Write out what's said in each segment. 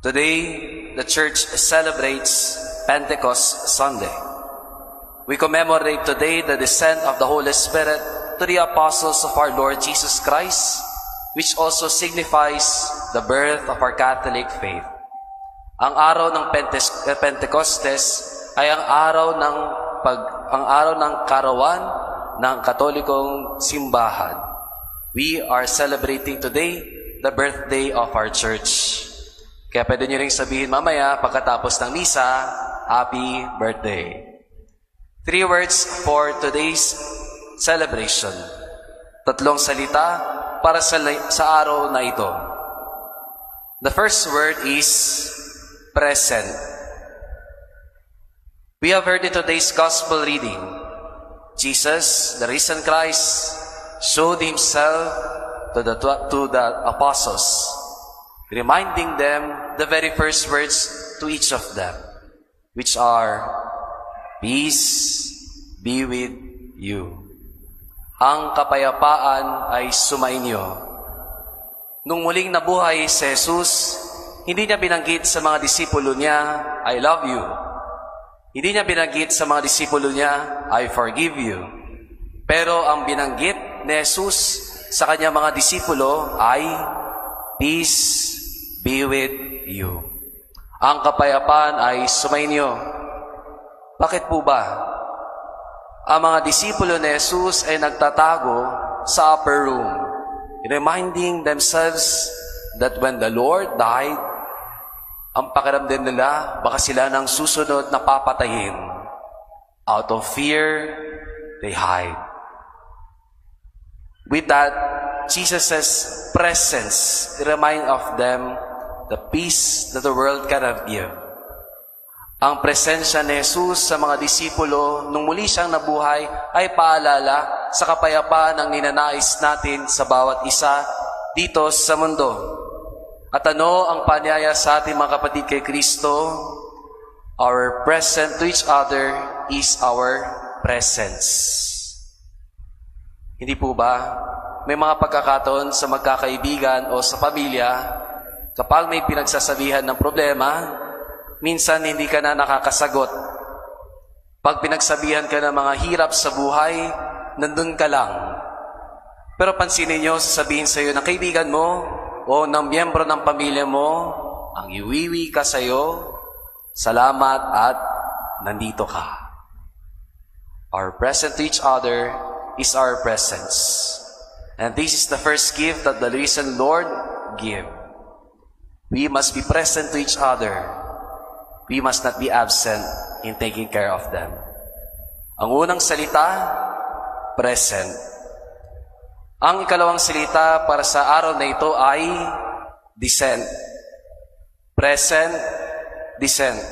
Today, the church celebrates Pentecost Sunday. We commemorate today the descent of the Holy Spirit to the apostles of our Lord Jesus Christ, which also signifies the birth of our Catholic faith. Ang araw ng Pentecostes ay ang araw ng karawan ng Katolikong simbahan. We are celebrating today the birthday of our church. Kaya pwede nyo rin sabihin mamaya pagkatapos ng misa, Happy Birthday. 3 words for today's celebration. 3 salita para sa araw na ito. The first word is present. We have heard in today's gospel reading, Jesus, the risen Christ, showed himself to the apostles, reminding them the very first words to each of them, which are, peace be with you. Ang kapayapaan ay sumainyo. Nung muling nabuhay si Jesus, hindi niya binanggit sa mga disipulo niya, I love you. Hindi niya binanggit sa mga disipulo niya, I forgive you. Pero ang binanggit ni Jesus sa kanyang mga disipulo ay, peace be with you. Ang kapayapaan ay sumainyo. Bakit po ba? Ang mga disipulo ni Jesus ay nagtatago sa upper room, reminding themselves that when the Lord died, ang pakiramdam nila, baka sila nang susunod na papatayin. Out of fear, they hide. With that, Jesus' presence remind of them the peace that the world cannot give. Ang presensya ni Jesus sa mga disipulo nung muli siyang nabuhay ay paalala sa kapayapaan ng ninanais natin sa bawat isa dito sa mundo. At ano ang paanyaya sa ating mga kapatid kay Kristo? Our present to each other is our presence. Hindi po ba? May mga pagkakataon sa magkakaibigan o sa pamilya, kapag may pinagsasabihan ng problema, minsan hindi ka na nakakasagot. Pag pinagsabihan ka ng mga hirap sa buhay, nandun ka lang. Pero pansinin nyo, sasabihin sa iyo ng kaibigan mo o ng miyembro ng pamilya mo, ang iwiwi ka sa iyo, salamat at nandito ka. Our present to each other is our presence. And this is the first gift that the risen Lord give. We must be present to each other. We must not be absent in taking care of them. Ang unang salita, present. Ang ikalawang salita para sa araw na ito ay descent. Present, descent.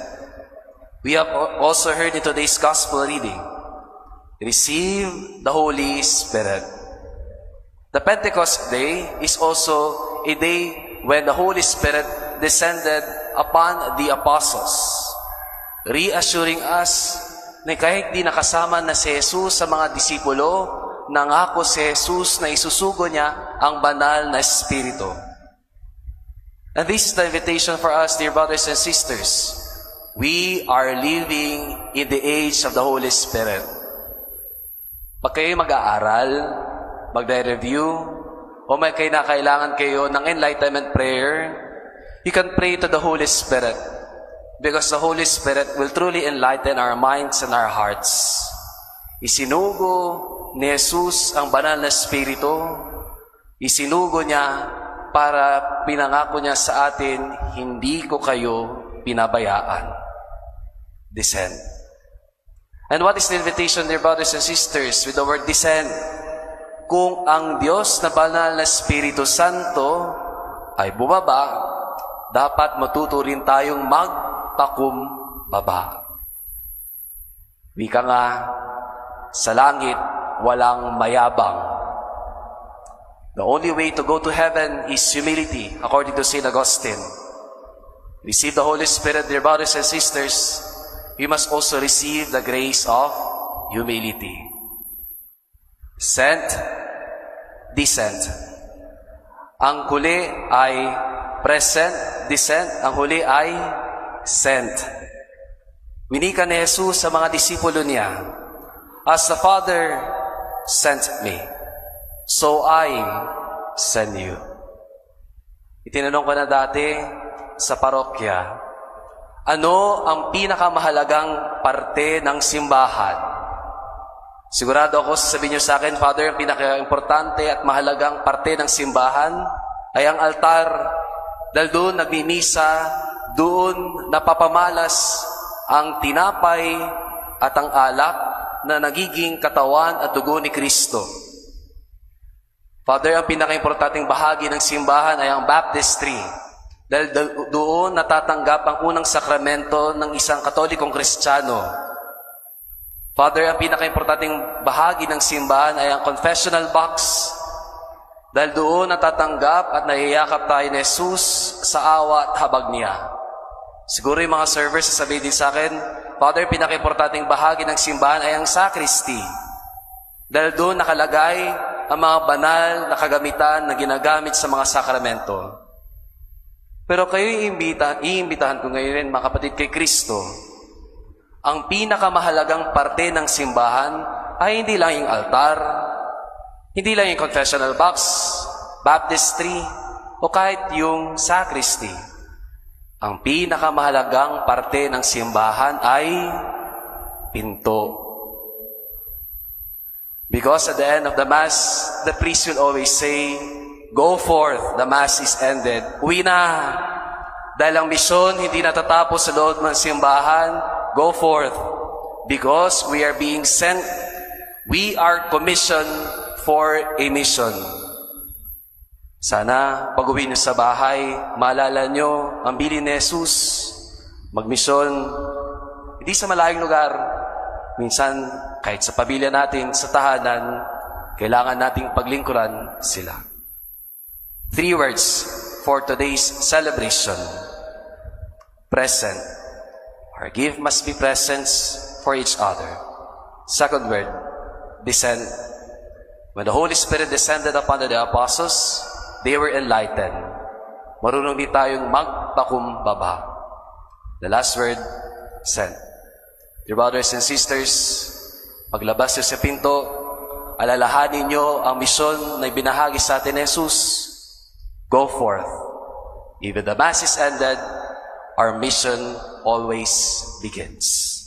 We have also heard in today's gospel reading, receive the Holy Spirit. The Pentecost Day is also a day when the Holy Spirit descended upon the apostles, reassuring us na kahit di nakasama na si Jesus sa mga disipulo, nangako si Jesus na isusugo niya ang banal na Espiritu. And this is the invitation for us, dear brothers and sisters. We are living in the age of the Holy Spirit. Pag kayo mag-aaral, magre-review, o may kailangan kayo ng enlightenment prayer, you can pray to the Holy Spirit because the Holy Spirit will truly enlighten our minds and our hearts. Isinugo ni Jesus ang banal na Espiritu, isinugo niya para pinangako niya sa atin, hindi ko kayo pinabayaan. Descend. And what is the invitation, dear brothers and sisters, with the word descend? Kung ang Diyos na banal na Espiritu Santo ay bumaba, dapat matuto rin tayong magpakumbaba. Wika nga, sa langit, walang mayabang. The only way to go to heaven is humility, according to St. Augustine. Receive the Holy Spirit, dear brothers and sisters. We must also receive the grace of humility. Sent, descent. Ang kuli ay present, descent, ang huli ay sent. Winika ni Jesus sa mga disipulo niya, "As the Father sent me, so I send you." Itinanong ko na dati sa parokya, ano ang pinakamahalagang parte ng simbahan? Sigurado ako, sasabihin niyo sa akin, Father, ang pinaka-importante at mahalagang parte ng simbahan ay ang altar. Dahil doon nagmimisa, doon napapamalas ang tinapay at ang alak na nagiging katawan at dugo ni Kristo. Father, ang pinaka-importanteng bahagi ng simbahan ay ang baptistry. Dahil doon natatanggap ang unang sakramento ng isang katolikong Kristiyano. Father, ang pinaka-importanteng bahagi ng simbahan ay ang confessional box. Dahil doon natatanggap at nayayakap tayo ni Jesus sa awa at habag niya. Siguro yung mga servers sasabihin din sa akin, Father, pinaka-importanteng bahagi ng simbahan ay ang sacristy. Dahil doon nakalagay ang mga banal na kagamitan na ginagamit sa mga sakramento. Pero kayo iimbitahan ko ngayon, mga kapatid, kay Kristo. Ang pinakamahalagang parte ng simbahan ay hindi lang yung altar, hindi lang yung confessional box, baptistry, o kahit yung sacristy. Ang pinakamahalagang parte ng simbahan ay pinto. Because at the end of the Mass, the priest will always say, "Go forth, the Mass is ended." Uwi na. Dahil ang misyon hindi natatapos sa loob ng simbahan, go forth. Because we are being sent, we are commissioned for a mission. Sana pag-uwi niyo sa bahay, maalala niyo ang bilin ni Jesus, magmisyon, hindi sa malayong lugar. Minsan, kahit sa pamilya natin, sa tahanan, kailangan nating paglingkuran sila. 3 words for today's celebration. Present. Our gift must be presence for each other. Second word, descend. When the Holy Spirit descended upon the apostles, they were enlightened. Marunong din tayong magpakumbaba. The last word, send. Dear brothers and sisters, paglabas niyo sa pinto, alalahanin niyo ang misyon na ibinahagi sa atin ni Jesus. Go forth. Even the Mass is ended, our mission always begins.